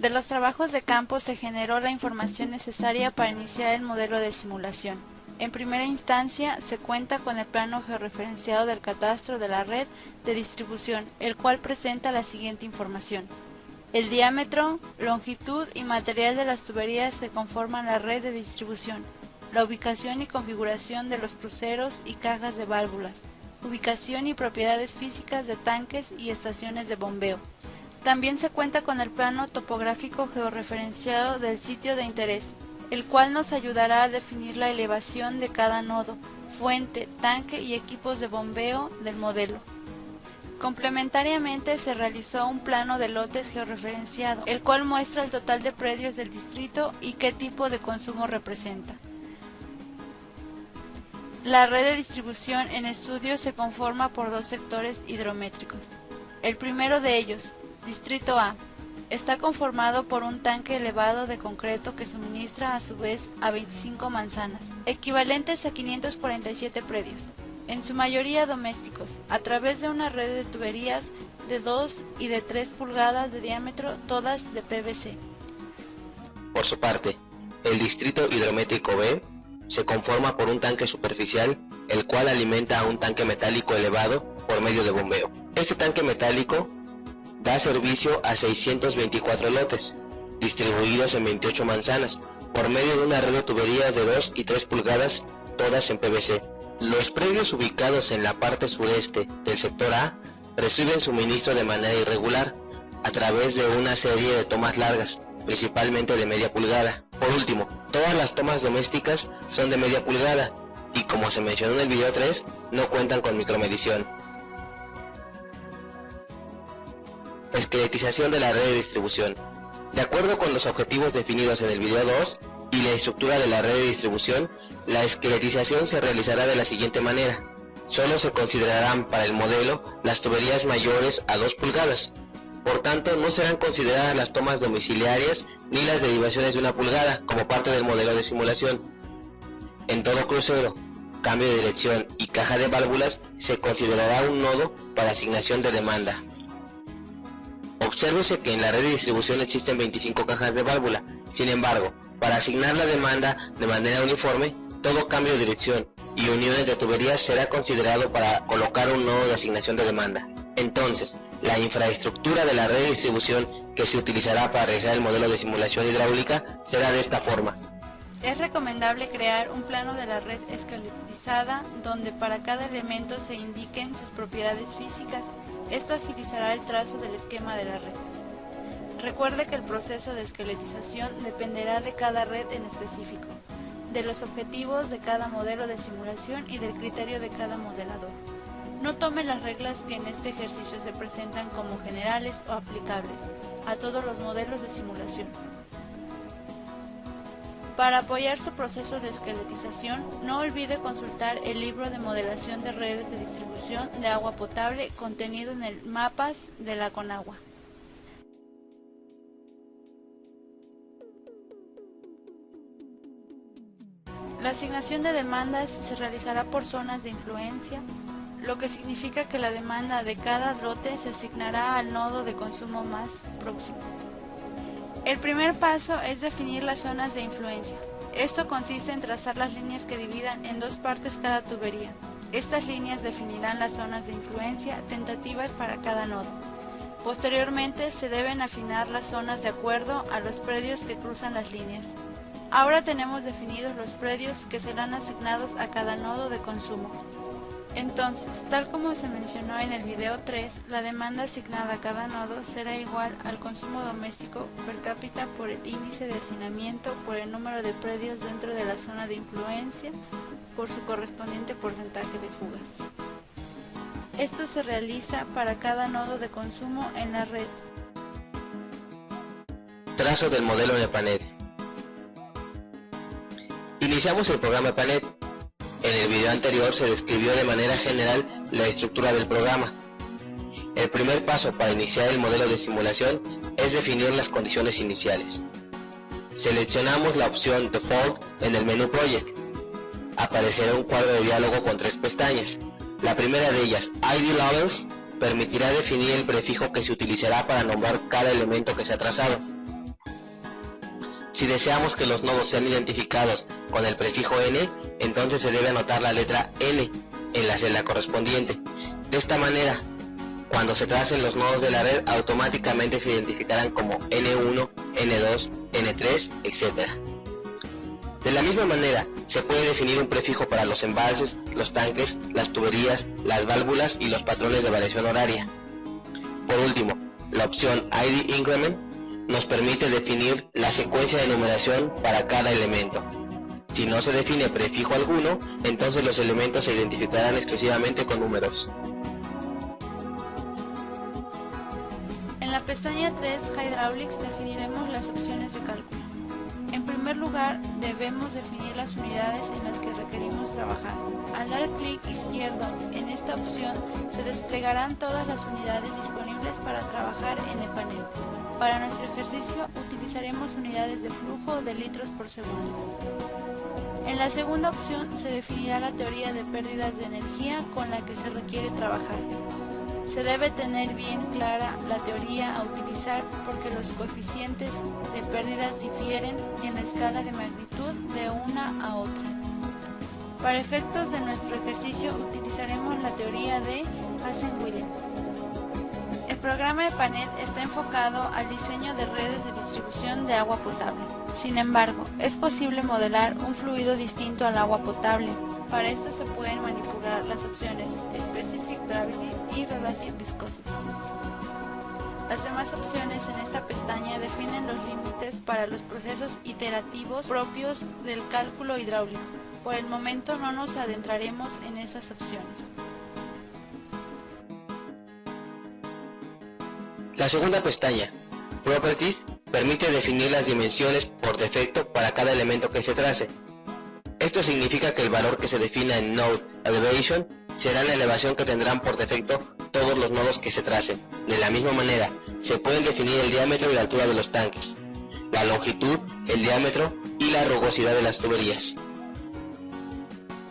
De los trabajos de campo se generó la información necesaria para iniciar el modelo de simulación. En primera instancia, se cuenta con el plano georreferenciado del catastro de la red de distribución, el cual presenta la siguiente información: el diámetro, longitud y material de las tuberías que conforman la red de distribución, la ubicación y configuración de los cruceros y cajas de válvulas, ubicación y propiedades físicas de tanques y estaciones de bombeo. También se cuenta con el plano topográfico georreferenciado del sitio de interés, el cual nos ayudará a definir la elevación de cada nodo, fuente, tanque y equipos de bombeo del modelo. Complementariamente se realizó un plano de lotes georreferenciado, el cual muestra el total de predios del distrito y qué tipo de consumo representa. La red de distribución en estudio se conforma por dos sectores hidrométricos. El primero de ellos, Distrito A, está conformado por un tanque elevado de concreto que suministra a su vez a 25 manzanas, equivalentes a 547 predios, en su mayoría domésticos, a través de una red de tuberías de 2 y de 3 pulgadas de diámetro, todas de PVC. Por su parte, el distrito hidrométrico B se conforma por un tanque superficial, el cual alimenta a un tanque metálico elevado por medio de bombeo. Este tanque metálico da servicio a 624 lotes, distribuidos en 28 manzanas, por medio de una red de tuberías de 2 y 3 pulgadas, todas en PVC. Los predios ubicados en la parte sureste del sector A reciben suministro de manera irregular, a través de una serie de tomas largas, principalmente de media pulgada. Por último, todas las tomas domésticas son de media pulgada, y como se mencionó en el video 3, no cuentan con micromedición. Esqueletización de la red de distribución. De acuerdo con los objetivos definidos en el video 2 y la estructura de la red de distribución, la esqueletización se realizará de la siguiente manera. Solo se considerarán para el modelo las tuberías mayores a 2 pulgadas. Por tanto, no serán consideradas las tomas domiciliarias ni las derivaciones de 1 pulgada como parte del modelo de simulación. En todo crucero, cambio de dirección y caja de válvulas se considerará un nodo para asignación de demanda. Obsérvese que en la red de distribución existen 25 cajas de válvula. Sin embargo, para asignar la demanda de manera uniforme, todo cambio de dirección y uniones de tuberías será considerado para colocar un nodo de asignación de demanda. Entonces, la infraestructura de la red de distribución que se utilizará para realizar el modelo de simulación hidráulica será de esta forma. Es recomendable crear un plano de la red esqueletizada donde para cada elemento se indiquen sus propiedades físicas. Esto agilizará el trazo del esquema de la red. Recuerde que el proceso de esqueletización dependerá de cada red en específico, de los objetivos de cada modelo de simulación y del criterio de cada modelador. No tome las reglas que en este ejercicio se presentan como generales o aplicables a todos los modelos de simulación. Para apoyar su proceso de esqueletización, no olvide consultar el libro de modelación de redes de distribución de agua potable contenido en el Mapas de la Conagua. La asignación de demandas se realizará por zonas de influencia, lo que significa que la demanda de cada lote se asignará al nodo de consumo más próximo. El primer paso es definir las zonas de influencia. Esto consiste en trazar las líneas que dividan en 2 partes cada tubería. Estas líneas definirán las zonas de influencia tentativas para cada nodo. Posteriormente se deben afinar las zonas de acuerdo a los predios que cruzan las líneas. Ahora tenemos definidos los predios que serán asignados a cada nodo de consumo. Entonces, tal como se mencionó en el video 3, la demanda asignada a cada nodo será igual al consumo doméstico per cápita por el índice de hacinamiento por el número de predios dentro de la zona de influencia por su correspondiente porcentaje de fugas. Esto se realiza para cada nodo de consumo en la red. Trazo del modelo de Panet. Iniciamos el programa Panet. En el video anterior se describió de manera general la estructura del programa. El primer paso para iniciar el modelo de simulación es definir las condiciones iniciales. Seleccionamos la opción Default en el menú Project. Aparecerá un cuadro de diálogo con 3 pestañas. La primera de ellas, ID Labels, permitirá definir el prefijo que se utilizará para nombrar cada elemento que se ha trazado. Si deseamos que los nodos sean identificados con el prefijo n, entonces se debe anotar la letra n en la celda correspondiente. De esta manera, cuando se tracen los nodos de la red, automáticamente se identificarán como N1, N2, N3, etc. De la misma manera, se puede definir un prefijo para los embalses, los tanques, las tuberías, las válvulas y los patrones de variación horaria. Por último, la opción ID Increment nos permite definir la secuencia de numeración para cada elemento. Si no se define prefijo alguno, entonces los elementos se identificarán exclusivamente con números. En la pestaña 3 Hydraulics definiremos las opciones de cálculo. En primer lugar, debemos definir las unidades en las que requerimos trabajar. Al dar clic izquierdo en esta opción, se desplegarán todas las unidades disponibles para trabajar en el panel. Para nuestro ejercicio utilizaremos unidades de flujo de litros por segundo. En la segunda opción se definirá la teoría de pérdidas de energía con la que se requiere trabajar. Se debe tener bien clara la teoría a utilizar porque los coeficientes de pérdidas difieren en la escala de magnitud de una a otra. Para efectos de nuestro ejercicio utilizaremos la teoría de Hazen-Williams. El programa de panel está enfocado al diseño de redes de distribución de agua potable. Sin embargo, es posible modelar un fluido distinto al agua potable. Para esto se pueden manipular las opciones Specific Gravity y Relative Viscosity. Las demás opciones en esta pestaña definen los límites para los procesos iterativos propios del cálculo hidráulico. Por el momento no nos adentraremos en esas opciones. La segunda pestaña, Properties, permite definir las dimensiones por defecto para cada elemento que se trace. Esto significa que el valor que se defina en Node Elevation será la elevación que tendrán por defecto todos los nodos que se tracen. De la misma manera, se pueden definir el diámetro y la altura de los tanques, la longitud, el diámetro y la rugosidad de las tuberías.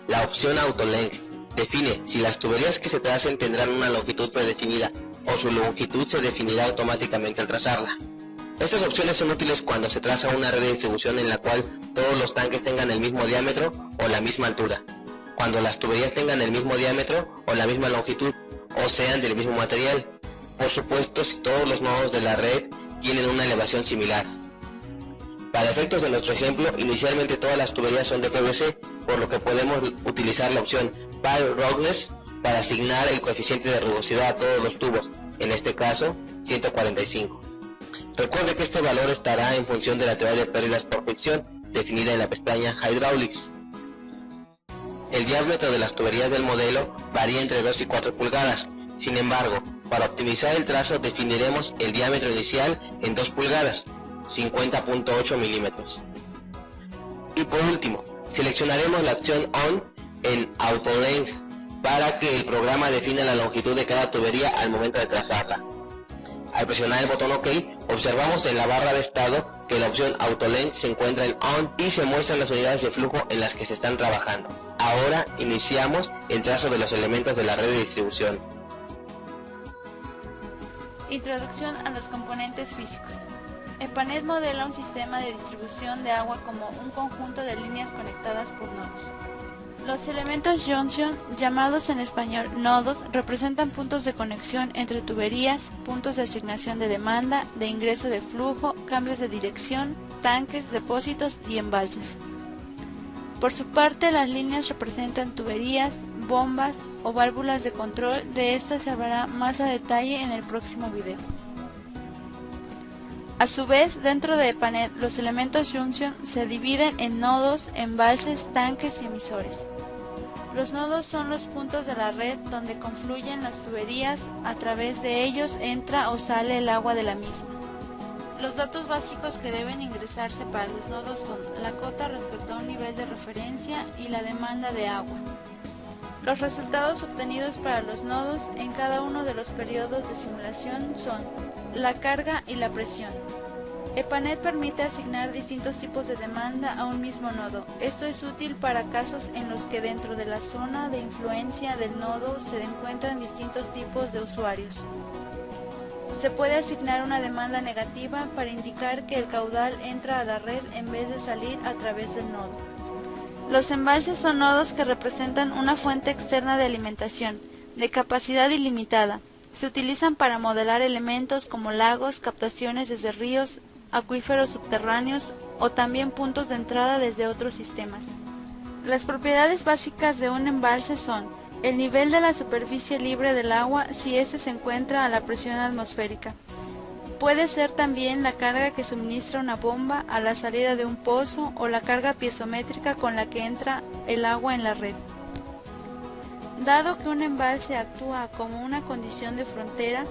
La opción Auto Length define si las tuberías que se tracen tendrán una longitud predefinida o su longitud se definirá automáticamente al trazarla. Estas opciones son útiles cuando se traza una red de distribución en la cual todos los tanques tengan el mismo diámetro o la misma altura, cuando las tuberías tengan el mismo diámetro o la misma longitud o sean del mismo material. Por supuesto, si todos los nodos de la red tienen una elevación similar. Para efectos de nuestro ejemplo, inicialmente todas las tuberías son de PVC, por lo que podemos utilizar la opción Pipe Roughness para asignar el coeficiente de rugosidad a todos los tubos, en este caso 145. Recuerde que este valor estará en función de la teoría de pérdidas por fricción, definida en la pestaña Hydraulics. El diámetro de las tuberías del modelo varía entre 2 y 4 pulgadas. Sin embargo, para optimizar el trazo definiremos el diámetro inicial en 2 pulgadas, 50.8 milímetros. Y por último, seleccionaremos la opción ON en Auto Length para que el programa defina la longitud de cada tubería al momento de trazarla. Al presionar el botón OK, observamos en la barra de estado que la opción Auto Length se encuentra en ON y se muestran las unidades de flujo en las que se están trabajando. Ahora iniciamos el trazo de los elementos de la red de distribución. Introducción a los componentes físicos. El panel modela un sistema de distribución de agua como un conjunto de líneas conectadas por nodos. Los elementos junction, llamados en español nodos, representan puntos de conexión entre tuberías, puntos de asignación de demanda, de ingreso de flujo, cambios de dirección, tanques, depósitos y embalses. Por su parte, las líneas representan tuberías, bombas o válvulas de control. De estas se hablará más a detalle en el próximo video. A su vez, dentro de panel, los elementos junction se dividen en nodos, embalses, tanques y emisores. Los nodos son los puntos de la red donde confluyen las tuberías, a través de ellos entra o sale el agua de la misma. Los datos básicos que deben ingresarse para los nodos son la cota respecto a un nivel de referencia y la demanda de agua. Los resultados obtenidos para los nodos en cada uno de los periodos de simulación son la carga y la presión. El panel permite asignar distintos tipos de demanda a un mismo nodo. Esto es útil para casos en los que dentro de la zona de influencia del nodo se encuentran distintos tipos de usuarios. Se puede asignar una demanda negativa para indicar que el caudal entra a la red en vez de salir a través del nodo. Los embalses son nodos que representan una fuente externa de alimentación, de capacidad ilimitada. Se utilizan para modelar elementos como lagos, captaciones desde ríos, acuíferos subterráneos o también puntos de entrada desde otros sistemas. Las propiedades básicas de un embalse son el nivel de la superficie libre del agua si éste se encuentra a la presión atmosférica. Puede ser también la carga que suministra una bomba a la salida de un pozo o la carga piezométrica con la que entra el agua en la red. Dado que un embalse actúa como una condición de frontera,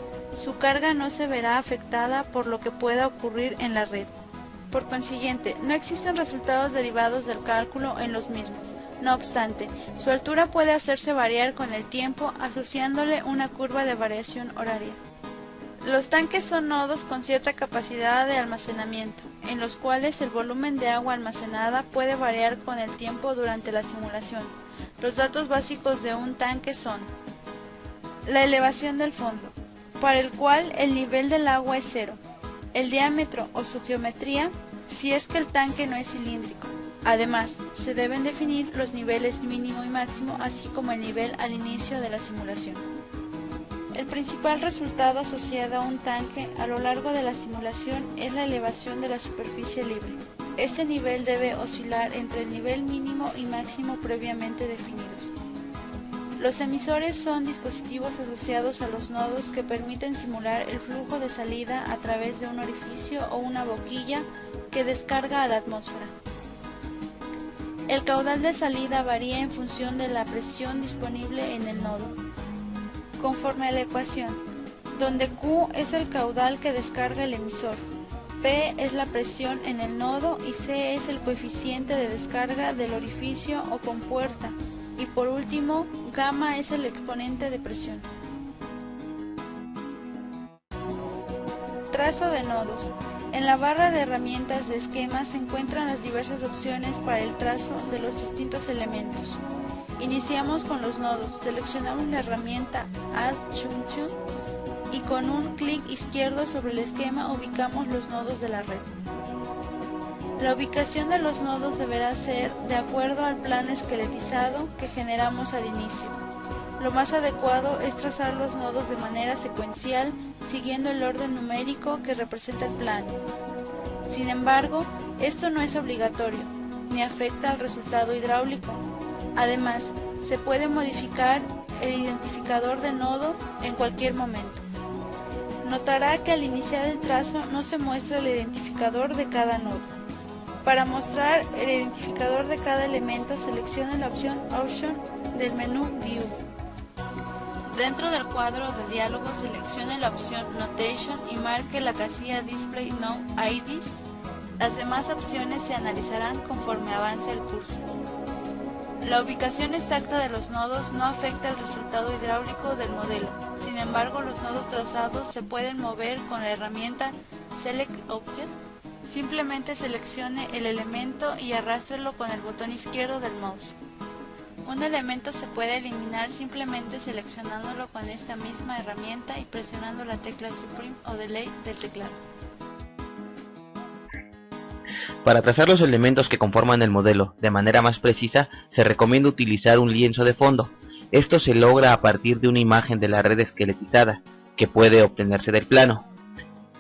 su carga no se verá afectada por lo que pueda ocurrir en la red. Por consiguiente, no existen resultados derivados del cálculo en los mismos. No obstante, su altura puede hacerse variar con el tiempo asociándole una curva de variación horaria. Los tanques son nodos con cierta capacidad de almacenamiento, en los cuales el volumen de agua almacenada puede variar con el tiempo durante la simulación. Los datos básicos de un tanque son la elevación del fondo, para el cual el nivel del agua es cero, el diámetro o su geometría, si es que el tanque no es cilíndrico. Además, se deben definir los niveles mínimo y máximo, así como el nivel al inicio de la simulación. El principal resultado asociado a un tanque a lo largo de la simulación es la elevación de la superficie libre. Este nivel debe oscilar entre el nivel mínimo y máximo previamente definidos. Los emisores son dispositivos asociados a los nodos que permiten simular el flujo de salida a través de un orificio o una boquilla que descarga a la atmósfera. El caudal de salida varía en función de la presión disponible en el nodo. Conforme a la ecuación, donde Q es el caudal que descarga el emisor, P es la presión en el nodo y C es el coeficiente de descarga del orificio o compuerta, y por último, gamma es el exponente de presión. Trazo de nodos. En la barra de herramientas de esquemas se encuentran las diversas opciones para el trazo de los distintos elementos. Iniciamos con los nodos, seleccionamos la herramienta Add Junction y con un clic izquierdo sobre el esquema ubicamos los nodos de la red. La ubicación de los nodos deberá ser de acuerdo al plano esqueletizado que generamos al inicio. Lo más adecuado es trazar los nodos de manera secuencial siguiendo el orden numérico que representa el plano. Sin embargo, esto no es obligatorio, ni afecta al resultado hidráulico. Además, se puede modificar el identificador de nodo en cualquier momento. Notará que al iniciar el trazo no se muestra el identificador de cada nodo. Para mostrar el identificador de cada elemento, seleccione la opción Option del menú View. Dentro del cuadro de diálogo, seleccione la opción Notation y marque la casilla Display No IDs. Las demás opciones se analizarán conforme avance el curso. La ubicación exacta de los nodos no afecta el resultado hidráulico del modelo. Sin embargo, los nodos trazados se pueden mover con la herramienta Select Object. Simplemente seleccione el elemento y arrástrelo con el botón izquierdo del mouse. Un elemento se puede eliminar simplemente seleccionándolo con esta misma herramienta y presionando la tecla Supreme o Delete del teclado. Para trazar los elementos que conforman el modelo de manera más precisa, se recomienda utilizar un lienzo de fondo. Esto se logra a partir de una imagen de la red esqueletizada, que puede obtenerse del plano.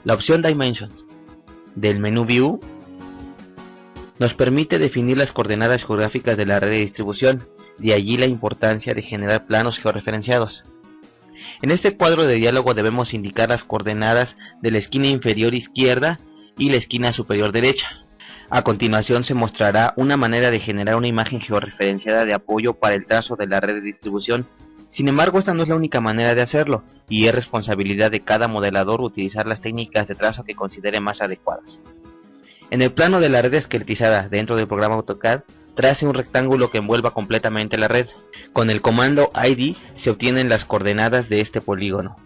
La opción Dimensions del menú View nos permite definir las coordenadas geográficas de la red de distribución, de allí la importancia de generar planos georreferenciados. En este cuadro de diálogo debemos indicar las coordenadas de la esquina inferior izquierda y la esquina superior derecha. A continuación se mostrará una manera de generar una imagen georreferenciada de apoyo para el trazo de la red de distribución. Sin embargo, esta no es la única manera de hacerlo, y es responsabilidad de cada modelador utilizar las técnicas de trazo que considere más adecuadas. En el plano de la red esqueletizada dentro del programa AutoCAD, trace un rectángulo que envuelva completamente la red. Con el comando ID se obtienen las coordenadas de este polígono,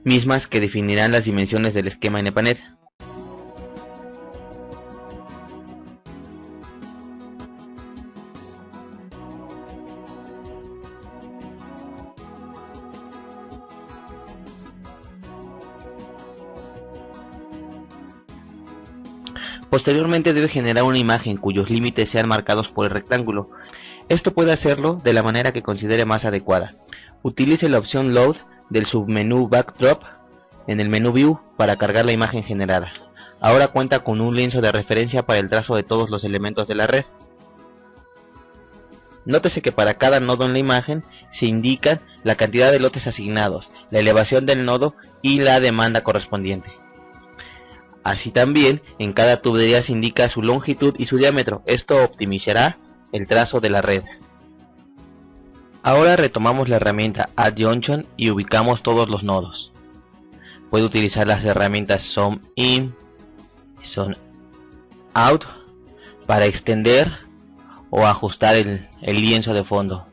mismas que definirán las dimensiones del esquema NPANET. Posteriormente debe generar una imagen cuyos límites sean marcados por el rectángulo. Esto puede hacerlo de la manera que considere más adecuada. Utilice la opción Load del submenú Backdrop en el menú View para cargar la imagen generada. Ahora cuenta con un lienzo de referencia para el trazo de todos los elementos de la red. Nótese que para cada nodo en la imagen se indica la cantidad de lotes asignados, la elevación del nodo y la demanda correspondiente. Así también, en cada tubería se indica su longitud y su diámetro. Esto optimizará el trazo de la red. Ahora retomamos la herramienta Add Junction y ubicamos todos los nodos. Puede utilizar las herramientas Zoom In y Zoom Out para extender o ajustar el lienzo de fondo.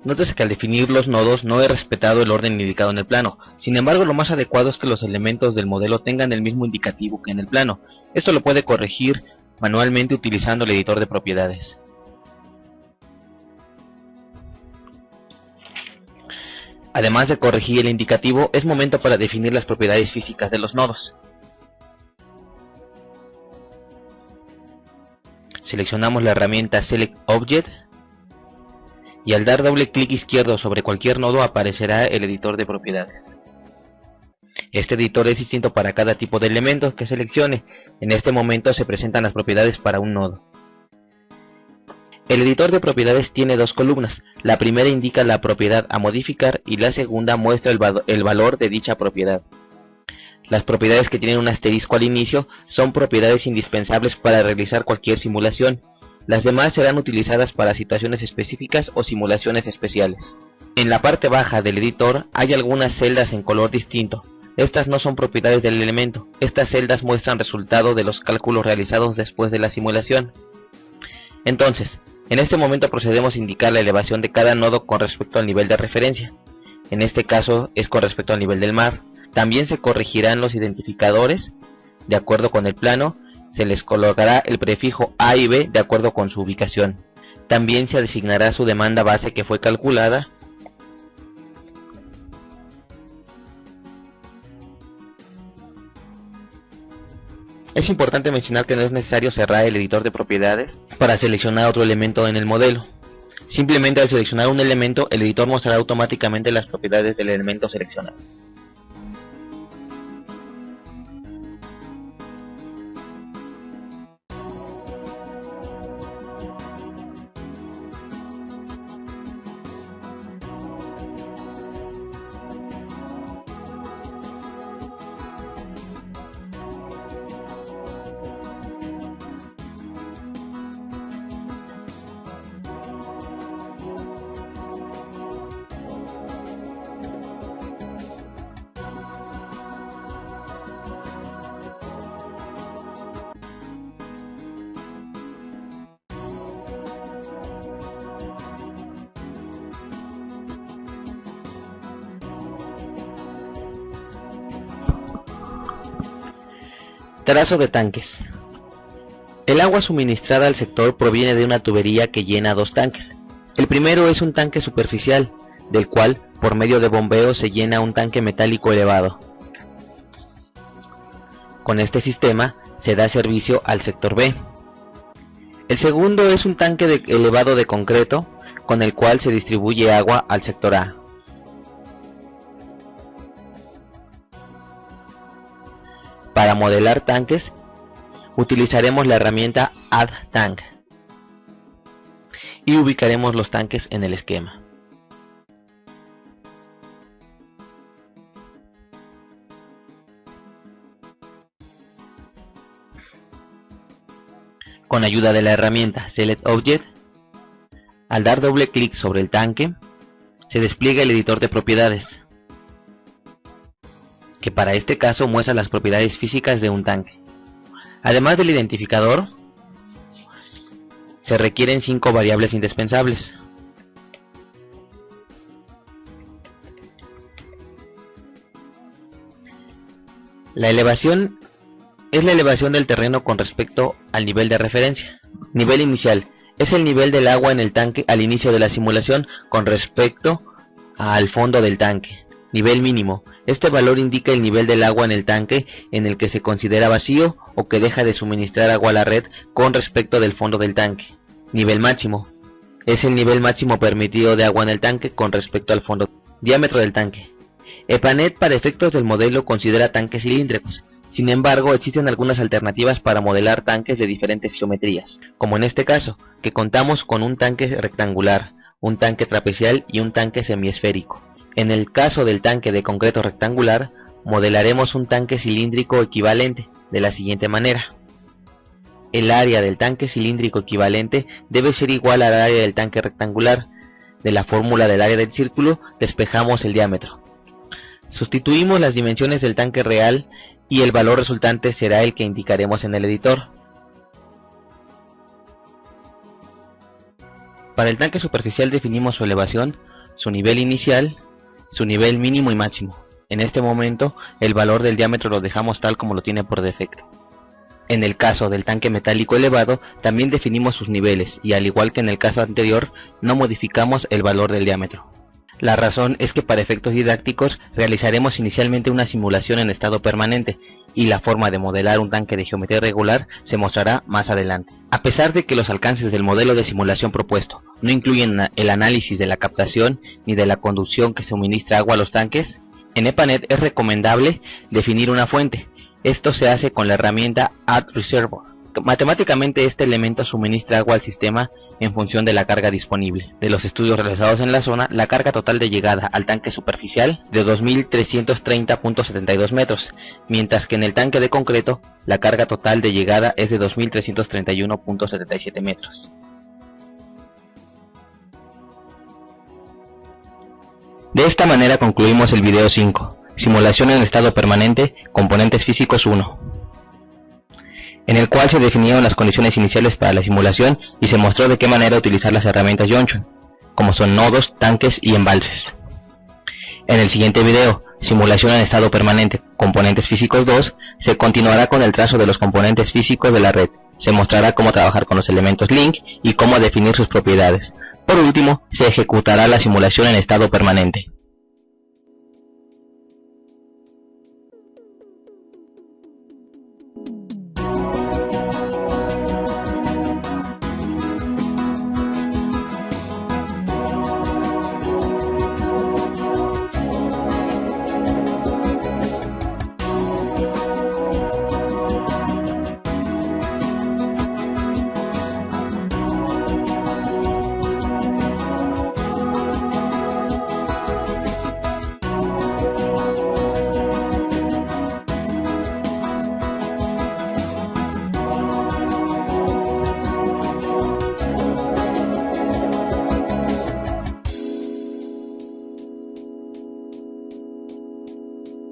Nótese que al definir los nodos no he respetado el orden indicado en el plano. Sin embargo, lo más adecuado es que los elementos del modelo tengan el mismo indicativo que en el plano. Esto lo puede corregir manualmente utilizando el editor de propiedades. Además de corregir el indicativo, es momento para definir las propiedades físicas de los nodos. Seleccionamos la herramienta Select Object y al dar doble clic izquierdo sobre cualquier nodo aparecerá el editor de propiedades. Este editor es distinto para cada tipo de elementos que seleccione. En este momento se presentan las propiedades para un nodo. El editor de propiedades tiene dos columnas. La primera indica la propiedad a modificar y la segunda muestra el valor de dicha propiedad. Las propiedades que tienen un asterisco al inicio son propiedades indispensables para realizar cualquier simulación. Las demás serán utilizadas para situaciones específicas o simulaciones especiales. En la parte baja del editor hay algunas celdas en color distinto. Estas no son propiedades del elemento. Estas celdas muestran resultado de los cálculos realizados después de la simulación. Entonces, en este momento procedemos a indicar la elevación de cada nodo con respecto al nivel de referencia. En este caso es con respecto al nivel del mar. También se corregirán los identificadores de acuerdo con el plano. Se les colocará el prefijo A y B de acuerdo con su ubicación. También se asignará su demanda base que fue calculada. Es importante mencionar que no es necesario cerrar el editor de propiedades para seleccionar otro elemento en el modelo. Simplemente al seleccionar un elemento, el editor mostrará automáticamente las propiedades del elemento seleccionado. Trazo de tanques. El agua suministrada al sector proviene de una tubería que llena dos tanques. El primero es un tanque superficial, del cual, por medio de bombeo, se llena un tanque metálico elevado. Con este sistema se da servicio al sector B. El segundo es un tanque elevado de concreto, con el cual se distribuye agua al sector A. modelar tanques, utilizaremos la herramienta Add Tank y ubicaremos los tanques en el esquema. Con ayuda de la herramienta Select Object, al dar doble clic sobre el tanque, se despliega el editor de propiedades, que para este caso muestra las propiedades físicas de un tanque. Además del identificador, se requieren 5 variables indispensables. La elevación es la elevación del terreno con respecto al nivel de referencia. Nivel inicial es el nivel del agua en el tanque al inicio de la simulación con respecto al fondo del tanque. Nivel mínimo. Este valor indica el nivel del agua en el tanque en el que se considera vacío o que deja de suministrar agua a la red con respecto del fondo del tanque. Nivel máximo. Es el nivel máximo permitido de agua en el tanque con respecto al fondo. Diámetro del tanque. EPANET para efectos del modelo considera tanques cilíndricos. Sin embargo, existen algunas alternativas para modelar tanques de diferentes geometrías, como en este caso, que contamos con un tanque rectangular, un tanque trapezial y un tanque semiesférico. En el caso del tanque de concreto rectangular, modelaremos un tanque cilíndrico equivalente de la siguiente manera. El área del tanque cilíndrico equivalente debe ser igual al área del tanque rectangular. De la fórmula del área del círculo, despejamos el diámetro. Sustituimos las dimensiones del tanque real y el valor resultante será el que indicaremos en el editor. Para el tanque superficial definimos su elevación, su nivel inicial, su nivel mínimo y máximo. En este momento el valor del diámetro lo dejamos tal como lo tiene por defecto. En el caso del tanque metálico elevado también definimos sus niveles y al igual que en el caso anterior no modificamos el valor del diámetro. La razón es que para efectos didácticos realizaremos inicialmente una simulación en estado permanente y la forma de modelar un tanque de geometría regular se mostrará más adelante. A pesar de que los alcances del modelo de simulación propuesto no incluyen el análisis de la captación ni de la conducción que suministra agua a los tanques, en EPANET es recomendable definir una fuente. Esto se hace con la herramienta Add Reservoir. Matemáticamente este elemento suministra agua al sistema en función de la carga disponible. De los estudios realizados en la zona, la carga total de llegada al tanque superficial de 2330.72 metros, mientras que en el tanque de concreto la carga total de llegada es de 2331.77 metros. De esta manera concluimos el video 5, simulación en estado permanente, componentes físicos 1. En el cual se definieron las condiciones iniciales para la simulación y se mostró de qué manera utilizar las herramientas Junction, como son nodos, tanques y embalses. En el siguiente video, simulación en estado permanente, componentes físicos 2, se continuará con el trazo de los componentes físicos de la red, se mostrará cómo trabajar con los elementos link y cómo definir sus propiedades. Por último, se ejecutará la simulación en estado permanente.